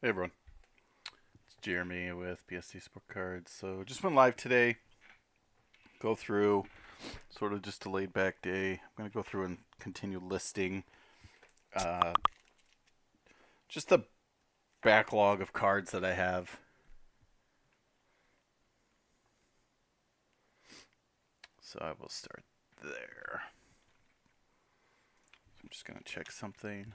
Hey everyone, it's Jeremy with Bst Sportcards. So just went live today. Go through sort of just a laid back day. I'm gonna go through and continue listing uh, just the backlog of cards that I have. So I will start there. I'm just gonna check something.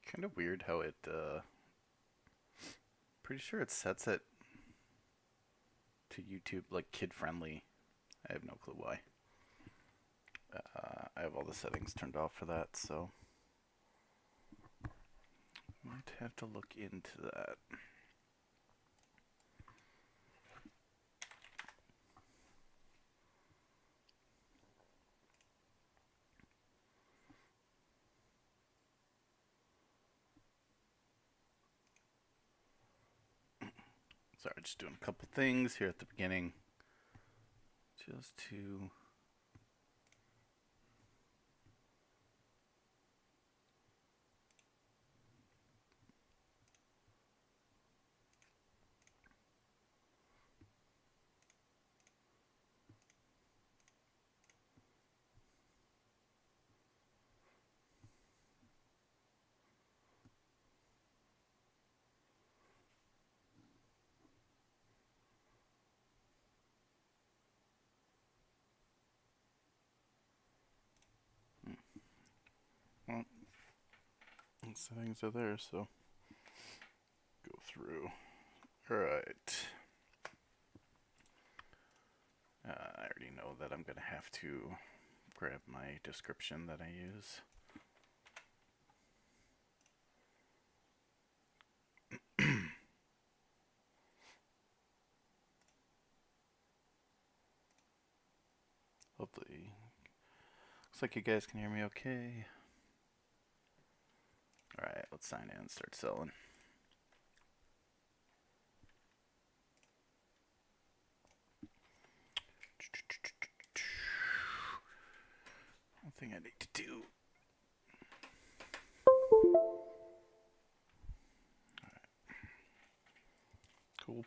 Kind of weird how it. Pretty sure it sets it to YouTube like kid friendly. I have no clue why. I have all the settings turned off for that, so might have to look into that. Sorry, just doing a couple things here at the beginning. Just to well, settings are there, so go through. All right. I already know that I'm gonna have to grab my description that I use. Hopefully, looks like you guys can hear me okay. All right, let's sign in and start selling. One thing I need to do. All right. Cool.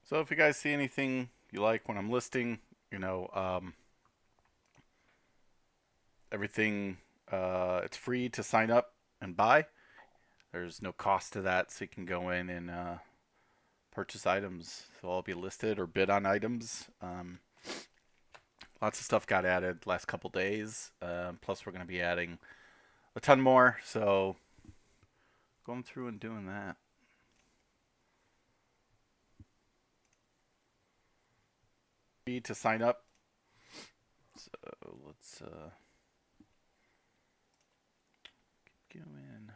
So if you guys see anything you like when I'm listing, you know, everything, it's free to sign up and buy. There's no cost to that, so you can go in and purchase items. They'll all be listed or bid on items. Lots of stuff got added last couple days. Plus, we're going to be adding a ton more. So, going through and doing that. Free to sign up. So let's keep going.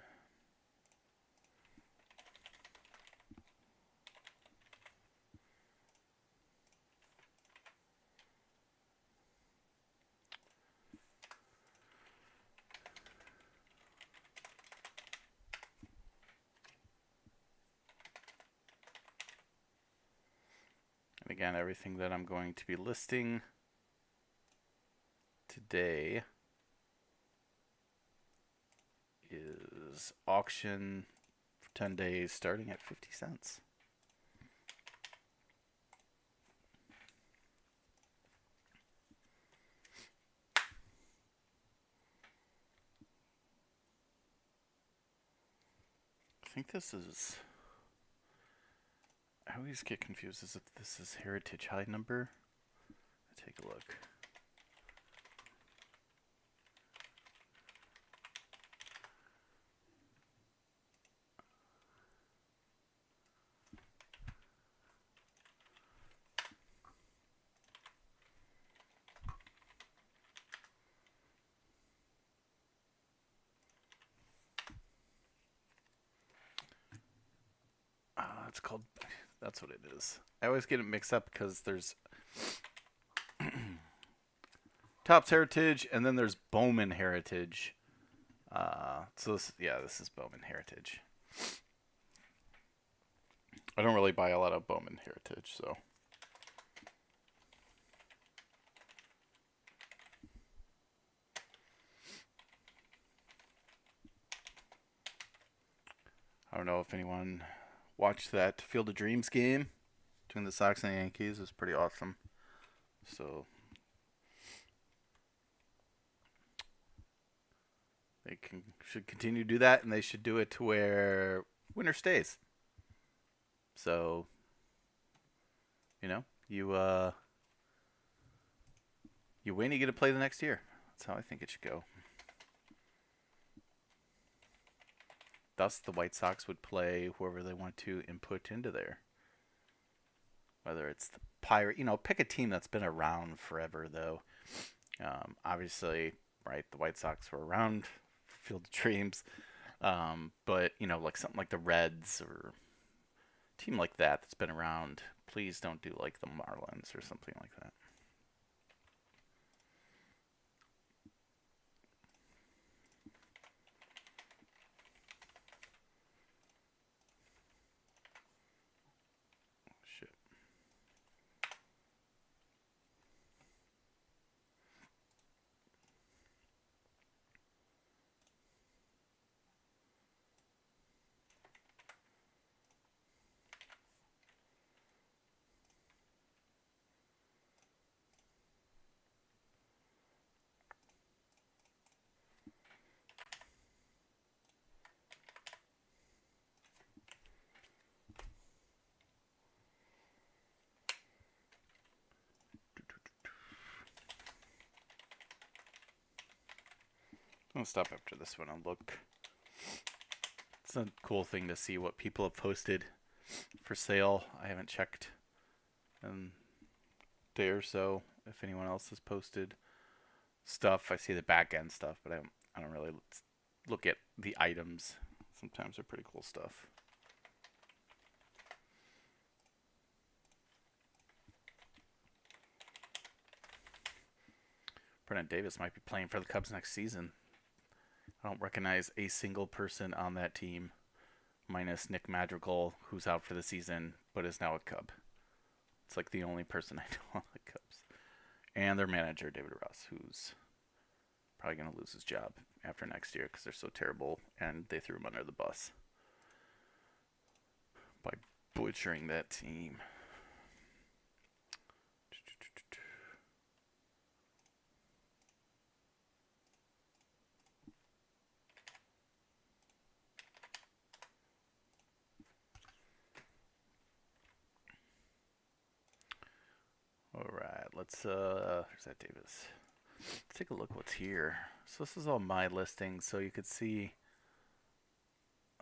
And again, everything that I'm going to be listing today is auction for 10 days starting at 50 cents. I think this is. I always get confused as if this is Heritage High number. Take a look. it's called. That's what it is. I always get it mixed up because there's Topps Heritage and then there's Bowman Heritage. So this is Bowman Heritage. I don't really buy a lot of Bowman Heritage, so. I don't know if anyone watched that Field of Dreams game between the Sox and the Yankees. It was pretty awesome. So they should continue to do that, and they should do it to where winner stays. So, you win, you get to play the next year. That's how I think it should go. Thus, the White Sox would play whoever they want to input into there. Whether it's the Pirate, pick a team that's been around forever, though. Obviously, right, the White Sox were around Field of Dreams. But, like something like the Reds or a team like that that's been around. Please don't do like the Marlins or something like that. I'm going to stop after this one and look. It's a cool thing to see what people have posted for sale. I haven't checked in a day or so if anyone else has posted stuff. I see the back end stuff, but I don't really look at the items. Sometimes they're pretty cool stuff. Brennan Davis might be playing for the Cubs next season. I don't recognize a single person on that team, minus Nick Madrigal, who's out for the season, but is now a Cub. It's like the only person I know on the Cubs. And their manager, David Ross, who's probably going to lose his job after next year because they're so terrible, and they threw him under the bus by butchering that team. All right, there's that Davis. Let's take a look what's here. So this is all my listings, so you could see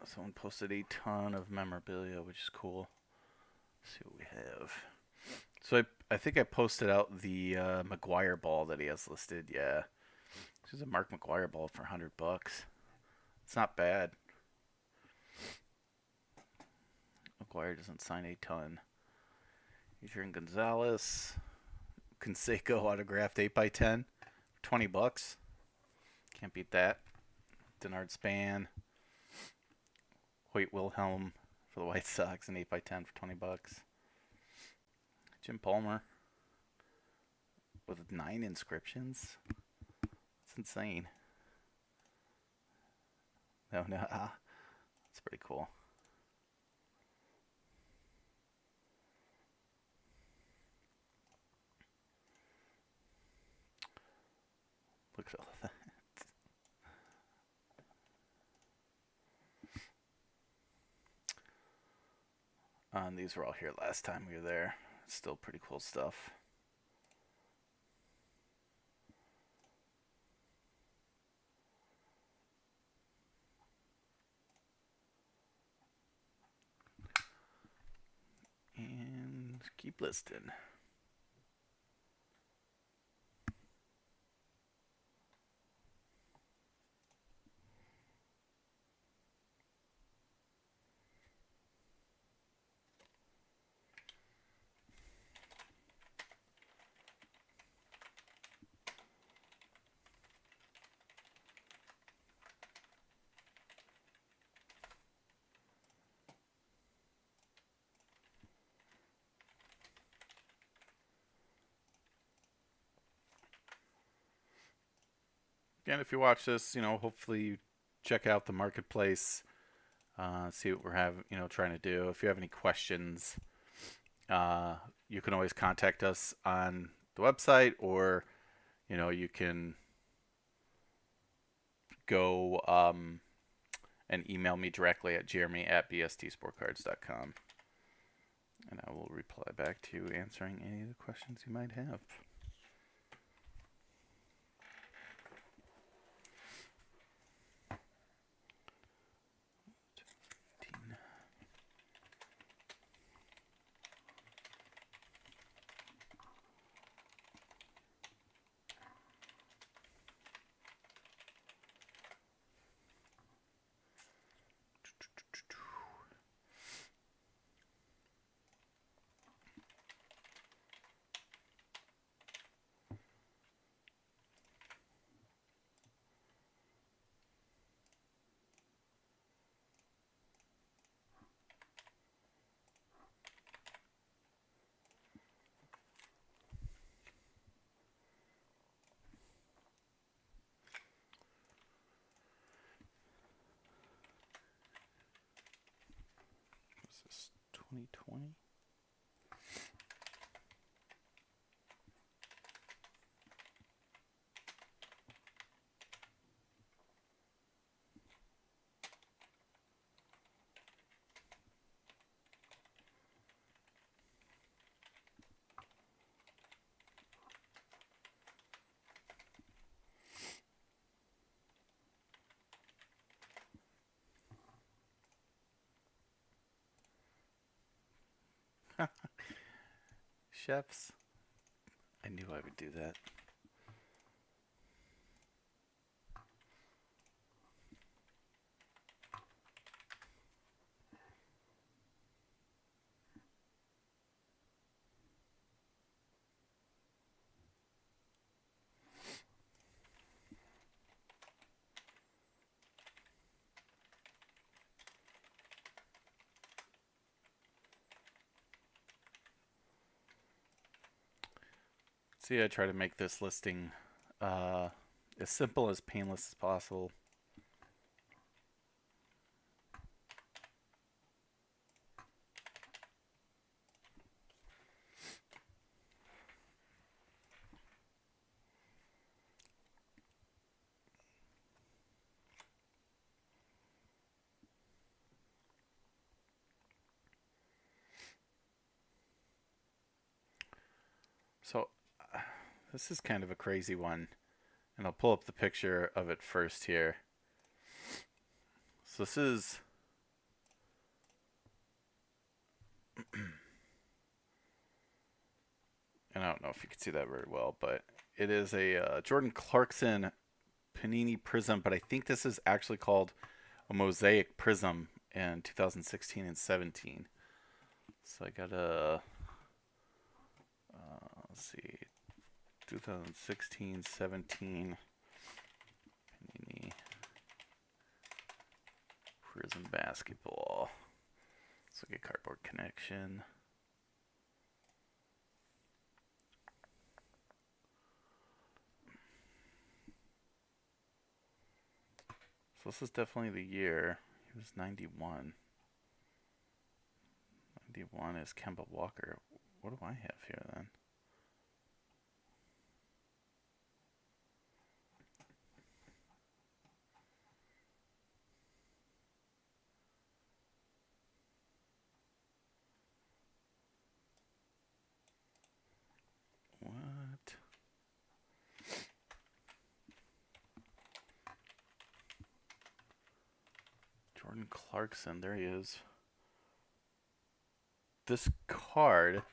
someone posted a ton of memorabilia, which is cool. Let's see what we have. So I think I posted out the McGuire ball that he has listed. Yeah, this is a Mark McGuire ball for $100. It's not bad. McGuire doesn't sign a ton. Adrian Gonzalez, Canseco autographed 8x10, $20. Can't beat that. Denard Span, Hoyt Wilhelm for the White Sox, an 8x10 for $20. Jim Palmer with 9 inscriptions. That's insane. No, that's pretty cool. Look at all of that. And these were all here last time we were there. Still pretty cool stuff. And keep listing. again, if you watch this, hopefully you check out the marketplace, see what we're trying to do. If you have any questions, you can always contact us on the website, or you can go and email me directly at jeremy@bstsportcards.com, and I will reply back to you answering any of the questions you might have. Is this 2020? Chefs. I knew I would do that. See, I try to make this listing as simple as painless as possible. So this is kind of a crazy one, and I'll pull up the picture of it first here. So this is and I don't know if you can see that very well, but it is a Jordan Clarkson Panini Prism, but I think this is actually called a Mosaic Prism in 2016 and 17. So I got a let's see, 2016, 17 Panini Prism basketball. Let's look at Cardboard Connection. So this is definitely the year. He was 91. 91 is Kemba Walker. What do I have here then? What? Jordan Clarkson, there he is. This card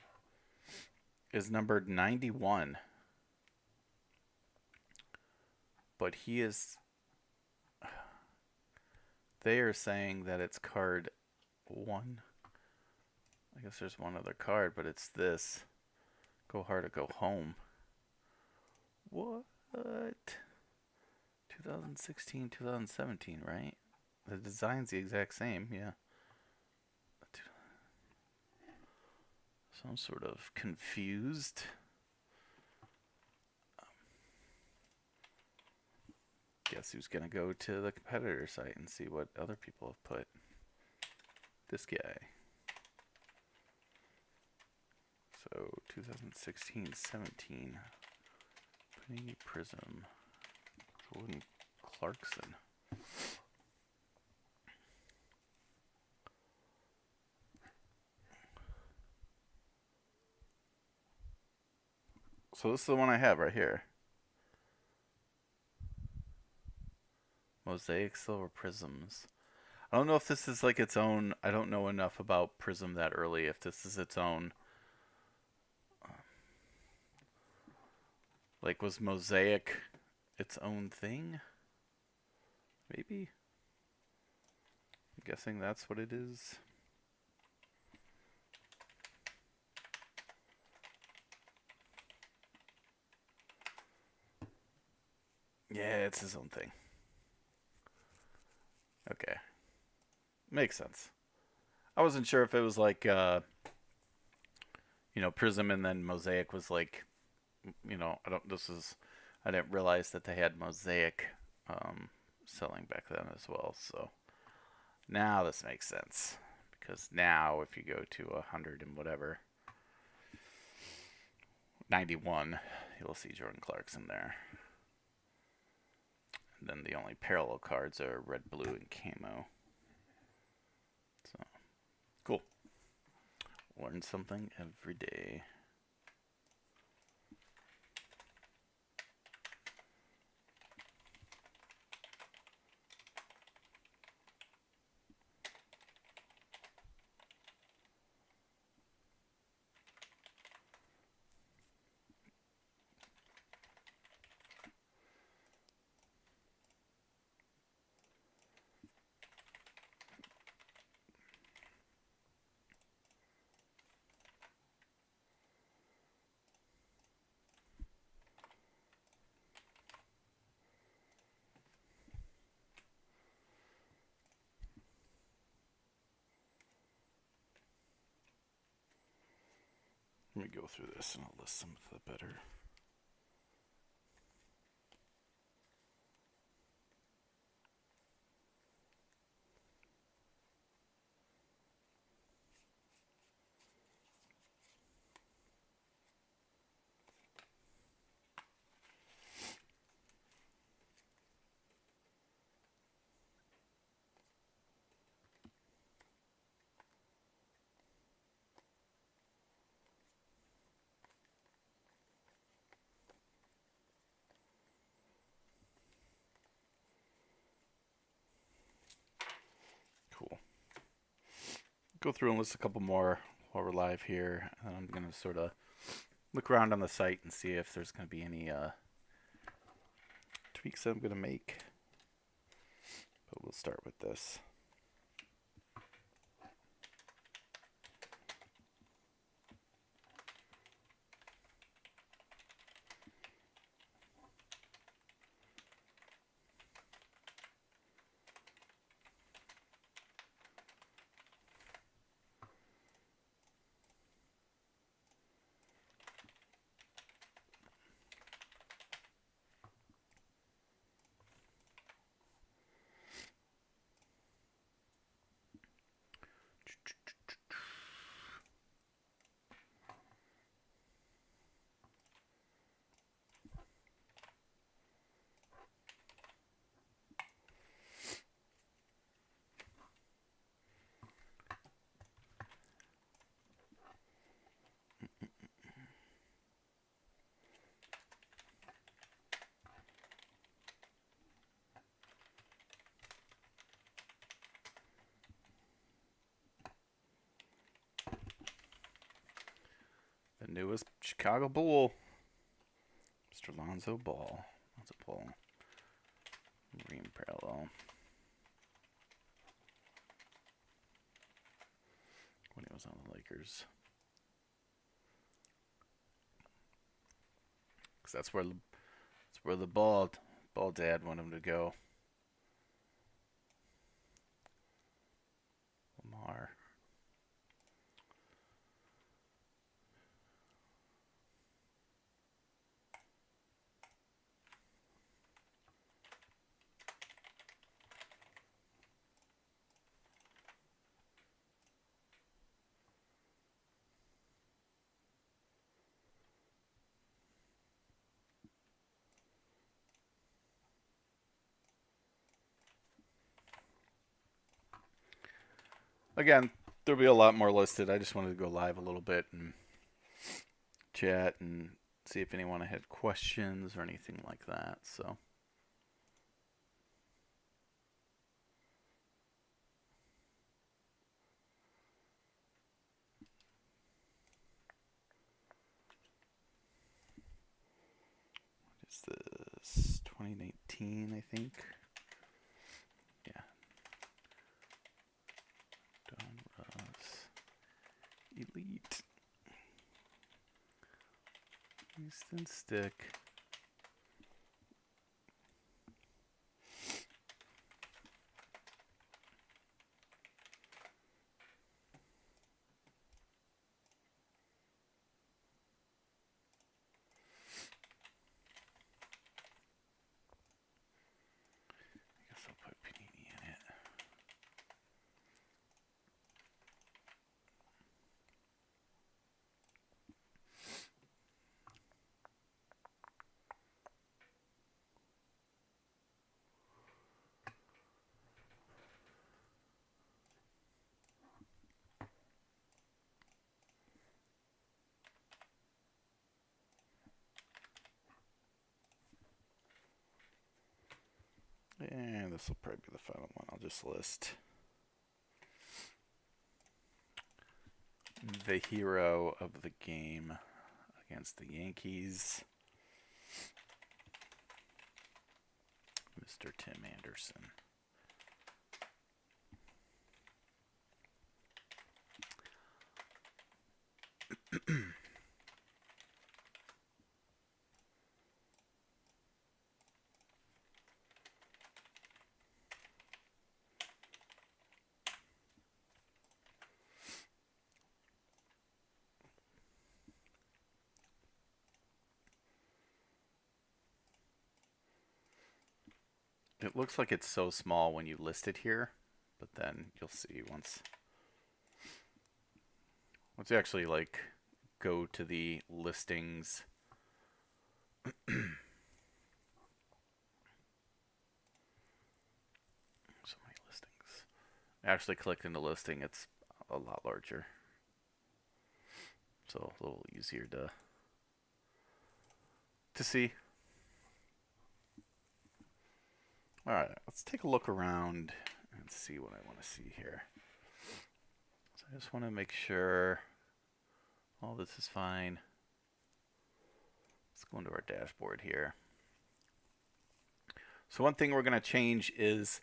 is numbered 91. But he is... They are saying that it's card 1. I guess there's one other card, but it's this. Go hard or go home. What? 2016, 2017, right? The design's the exact same, yeah. So I'm sort of confused. Guess who's gonna go to the competitor site and see what other people have put? This guy. So 2016-17 Panini Prism. Jordan Clarkson. So this is the one I have right here. Mosaic Silver Prisms. I don't know if this is like its own. I don't know enough about Prism that early. If this is its own. Like, was Mosaic its own thing? Maybe? I'm guessing that's what it is. Yeah, it's his own thing. Okay. Makes sense. I wasn't sure if it was like, Prism and then Mosaic was like, I didn't realize that they had Mosaic selling back then as well. So now this makes sense. Because now if you go to 100 and whatever, 91, you'll see Jordan Clarkson there. And then the only parallel cards are red, blue, and camo. So, cool. Learn something every day. Let me go through this and I'll list some of the better. Cool. Go through and list a couple more while we're live here. And I'm going to sort of look around on the site and see if there's going to be any tweaks that I'm going to make. But we'll start with this. The newest Chicago Bull, Mr. Lonzo Ball. That's a pull. Green parallel. When he was on the Lakers. Because that's where the ball dad wanted him to go. Lamar. again, there'll be a lot more listed. I just wanted to go live a little bit and chat and see if anyone had questions or anything like that. So. Is this 2019, I think? Yeah. Donruss Elite. Easton Stick. I guess I'll put Panini in it. And this will probably be the final one. I'll just list the hero of the game against the Yankees, Mr. Tim Anderson. It looks like it's so small when you list it here, but then you'll see once you actually like go to the listings. So many listings. I actually clicked into listing, it's a lot larger. So a little easier to see. All right, let's take a look around and see what I want to see here. So I just want to make sure all this is fine. Let's go into our dashboard here. So one thing we're going to change is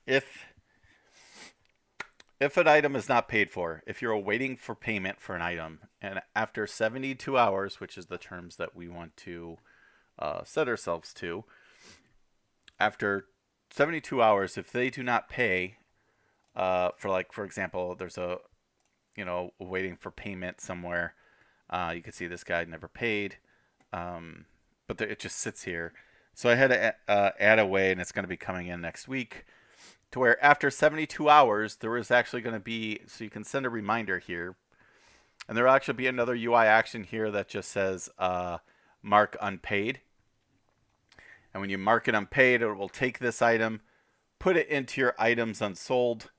if an item is not paid for, if you're waiting for payment for an item, and after 72 hours, which is the terms that we want to set ourselves to, after 72 hours, if they do not pay, for example, there's a, waiting for payment somewhere. You can see this guy never paid, but it just sits here. So I had to add a way, and it's going to be coming in next week, to where after 72 hours, there is actually going to be, so you can send a reminder here, and there will actually be another UI action here that just says mark unpaid. And when you mark it unpaid, it will take this item, put it into your items unsold,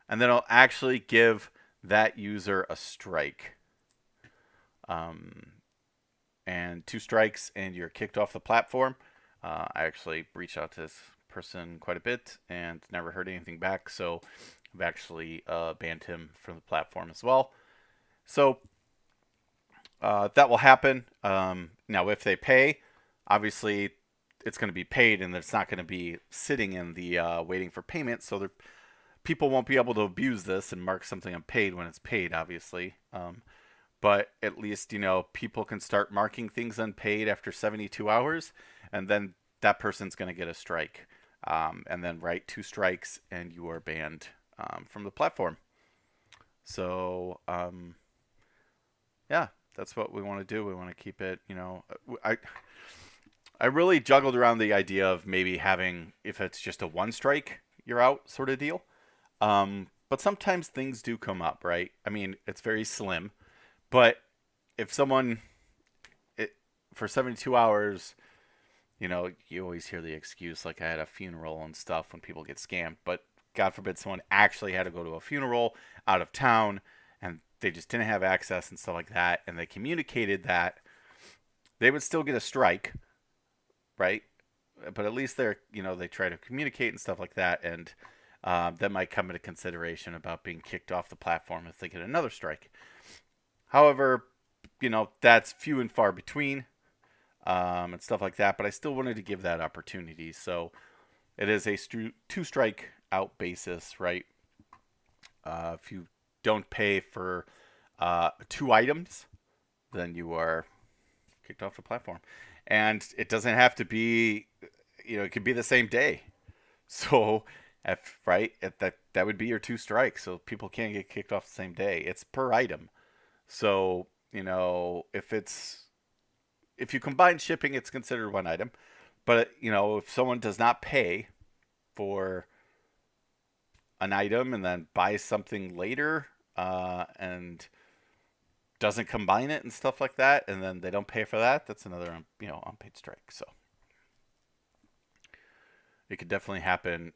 and then it'll actually give that user a strike. And 2 strikes, and you're kicked off the platform. I actually reached out to this person quite a bit and never heard anything back, so I've actually banned him from the platform as well. So that will happen. Now, if they pay, obviously it's going to be paid, and it's not going to be sitting in the waiting for payment, so people won't be able to abuse this and mark something unpaid when it's paid, obviously. But at least, people can start marking things unpaid after 72 hours, and then that person's going to get a strike. And then write 2 strikes, and you are banned from the platform. So, yeah, that's what we want to do. We want to keep it, I really juggled around the idea of maybe having, if it's just a 1 strike, you're out sort of deal. But sometimes things do come up, right? I mean, it's very slim. But if someone, for 72 hours, you always hear the excuse, like I had a funeral and stuff when people get scammed. But God forbid someone actually had to go to a funeral out of town and they just didn't have access and stuff like that, and they communicated that, they would still get a strike, right? But at least they're, they try to communicate and stuff like that, and that might come into consideration about being kicked off the platform if they get another strike. However, that's few and far between, and stuff like that, but I still wanted to give that opportunity. So it is a two strike out basis, right? If you don't pay for 2 items, then you are kicked off the platform. And it doesn't have to be, it could be the same day. So, that would be your 2 strikes. So people can't get kicked off the same day. It's per item. So, if you combine shipping, it's considered 1 item. But, if someone does not pay for an item and then buys something later, and doesn't combine it and stuff like that, and then they don't pay for that, that's another, unpaid strike. So it could definitely happen.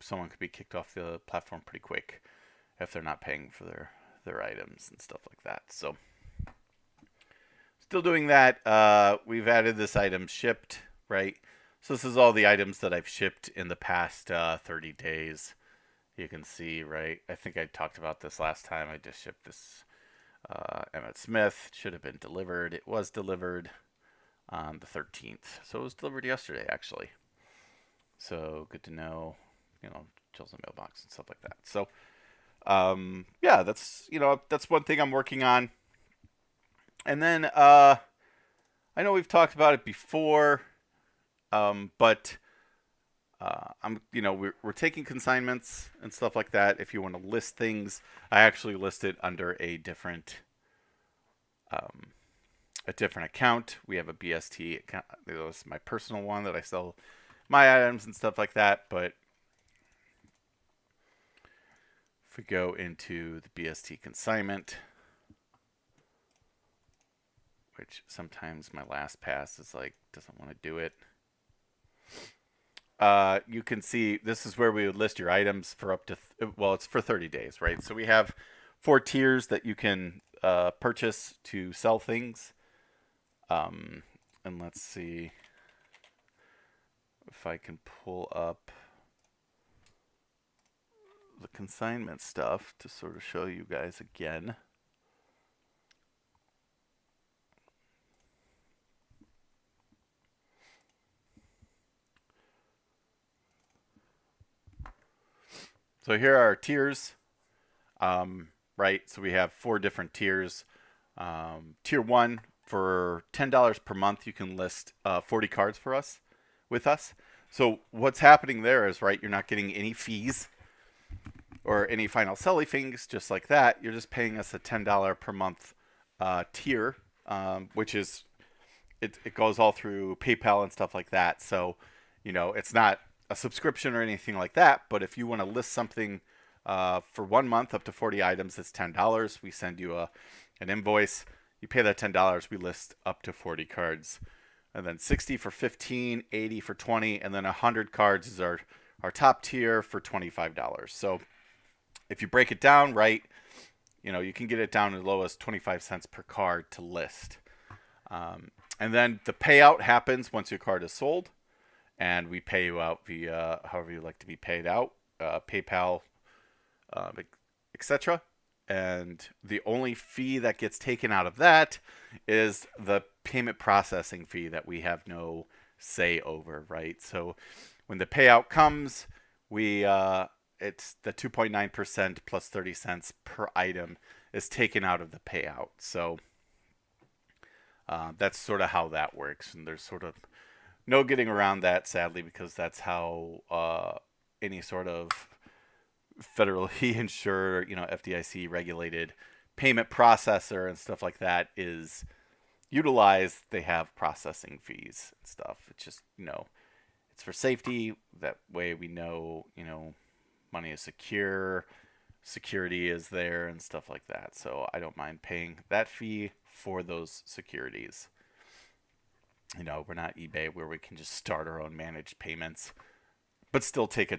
Someone could be kicked off the platform pretty quick if they're not paying for their items and stuff like that. So still doing that. We've added this item shipped, right? So this is all the items that I've shipped in the past 30 days. You can see, right? I think I talked about this last time. I just shipped this Emmitt Smith. Should have been delivered. It was delivered on the 13th. So it was delivered yesterday, actually. So good to know, chills in mailbox and stuff like that. So, yeah, that's one thing I'm working on. And then I know we've talked about it before, but we're taking consignments and stuff like that. If you want to list things, I actually list it under a different account. We have a BST account. It was my personal one that I sell my items and stuff like that. But if we go into the BST Consignment, which sometimes my LastPass is doesn't want to do it. You can see this is where we would list your items for up to, it's for 30 days, right? So we have 4 tiers that you can purchase to sell things. And let's see if I can pull up the consignment stuff to sort of show you guys again. So here are our tiers, right? So we have 4 different tiers. Tier 1, for $10 per month, you can list 40 cards with us. So what's happening there is, right, you're not getting any fees or any final selling fees, just like that. You're just paying us a $10 per month tier, which is, it goes all through PayPal and stuff like that. So, it's not a subscription or anything like that, but if you want to list something for 1 month up to 40 items, it's $10. We send you an invoice. You pay that $10. We list up to 40 cards, and then 60 for 15, 80 for 20, and then 100 cards is our top tier for $25. So if you break it down, right, you can get it down as low as 25 cents per card to list. And then the payout happens once your card is sold, and we pay you out via however you like to be paid out, PayPal, etc. And the only fee that gets taken out of that is the payment processing fee that we have no say over, right? So when the payout comes, it's the 2.9% plus 30 cents per item is taken out of the payout. So that's sort of how that works, and there's sort of no getting around that, sadly, because that's how any sort of federally insured, FDIC regulated payment processor and stuff like that is utilized. They have processing fees and stuff. It's just, it's for safety. That way we know, money is secure, security is there and stuff like that. So I don't mind paying that fee for those securities. We're not eBay where we can just start our own managed payments, but still take a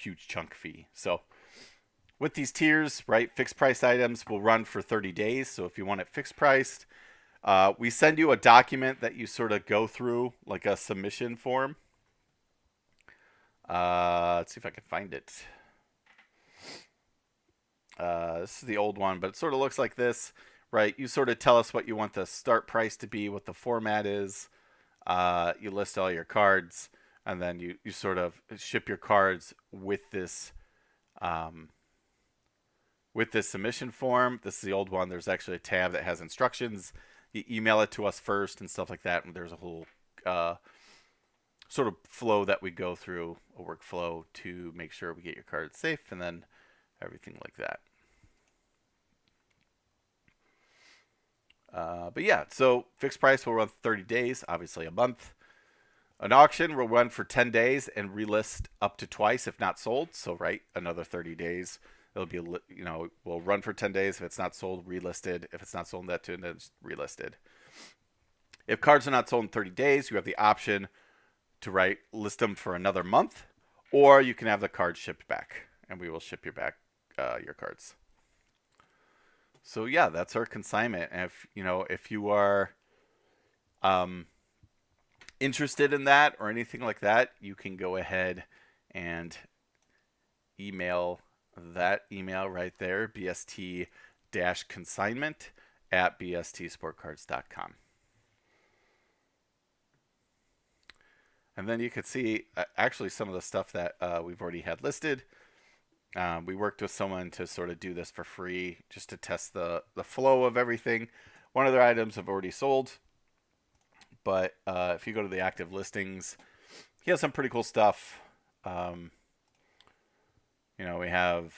huge chunk fee. So with these tiers, right, fixed price items will run for 30 days. So if you want it fixed priced, we send you a document that you sort of go through, like a submission form. Let's see if I can find it. This is the old one, but it sort of looks like this, right? You sort of tell us what you want the start price to be, what the format is. You list all your cards, and then you sort of ship your cards with this submission form. This is the old one. There's actually a tab that has instructions. You email it to us first and stuff like that, and there's a whole sort of flow that we go through, a workflow to make sure we get your cards safe, and then everything like that. But yeah, so fixed price will run 30 days, obviously a month. An auction will run for 10 days and relist up to twice if not sold. So, right, another 30 days. It'll be, will run for 10 days. If it's not sold, relisted. If it's not sold in that too, then it's relisted. If cards are not sold in 30 days, you have the option to list them for another month, or you can have the cards shipped back, and we will ship you back your cards. So yeah, that's our consignment. And if you are interested in that or anything like that, you can go ahead and email that email right there, bst-consignment@bstsportcards.com. And then you could see actually some of the stuff that we've already had listed. We worked with someone to sort of do this for free just to test the flow of everything. One of their items have already sold, but if you go to the active listings, he has some pretty cool stuff. We have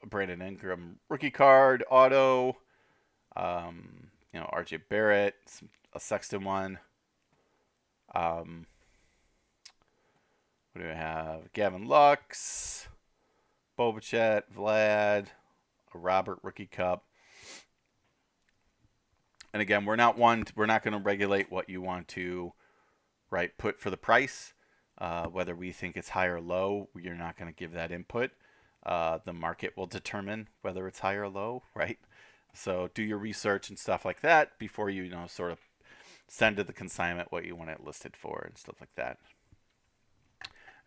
a Brandon Ingram rookie card, auto, RJ Barrett, a Sexton one. What do we have? Gavin Lux, Bobachet, Vlad, a Robert rookie cup. And again, we're not going to regulate what you want to put for the price. Whether we think it's high or low, you're not going to give that input. The market will determine whether it's high or low, right? So do your research and stuff like that before you sort of send to the consignment what you want it listed for and stuff like that.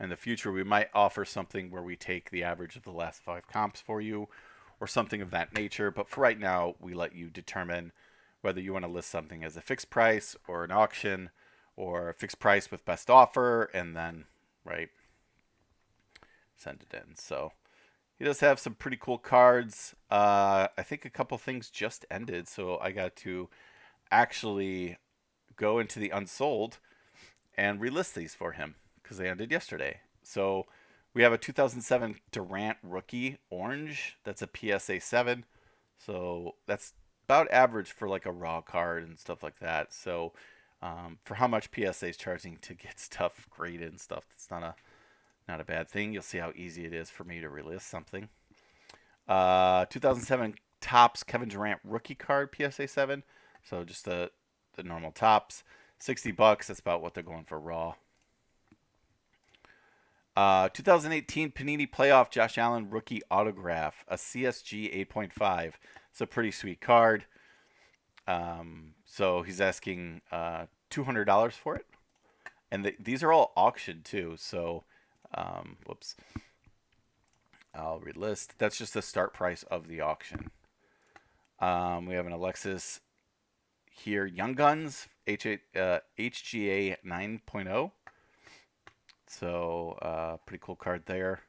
In the future, we might offer something where we take the average of the last 5 comps for you or something of that nature. But for right now, we let you determine whether you want to list something as a fixed price or an auction or a fixed price with best offer, and then, send it in. So he does have some pretty cool cards. I think a couple things just ended, so I got to actually go into the unsold and relist these for him because they ended yesterday. So we have a 2007 Durant rookie orange. That's a PSA 7. So that's about average for a raw card and stuff like that. So for how much PSA is charging to get stuff graded and stuff, that's not a bad thing. You'll see how easy it is for me to relist something. 2007 Topps Kevin Durant rookie card PSA 7. So just the normal Topps, $60. That's about what they're going for raw. 2018 Panini Playoff Josh Allen rookie autograph, a CSG 8.5. It's a pretty sweet card. So he's asking $200 for it, and these are all auctioned too. So, whoops, I'll relist. That's just the start price of the auction. We have an Alexis here, Young Guns, HGA 9.0. So, pretty cool card there.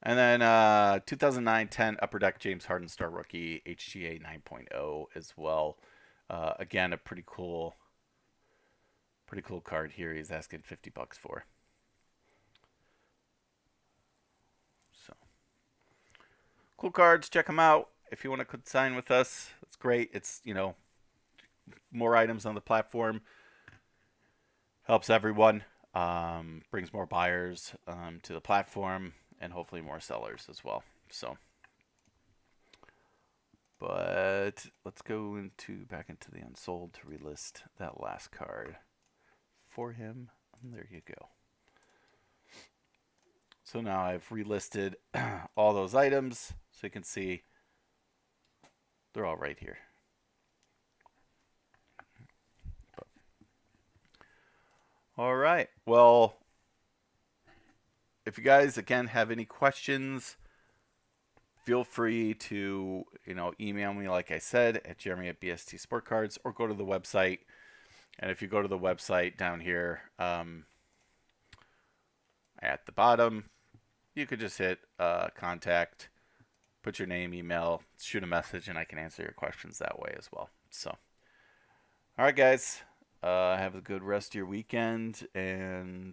And then 2009-10 Upper Deck James Harden Star Rookie, HGA 9.0 as well. Again, a pretty cool card here. He's asking $50 for. So, cool cards. Check them out. If you want to consign with us, it's great. It's, more items on the platform. Helps everyone. Brings more buyers to the platform and hopefully more sellers as well. So, But let's go back into the unsold to relist that last card for him. And there you go. So now I've relisted all those items, so you can see they're all right here. All right. Well, if you guys again have any questions, feel free to email me, like I said, at Jeremy@BST Sportcards, or go to the website. And if you go to the website down here at the bottom, you could just hit contact, put your name, email, shoot a message, and I can answer your questions that way as well. So, all right, guys, have a good rest of your weekend, and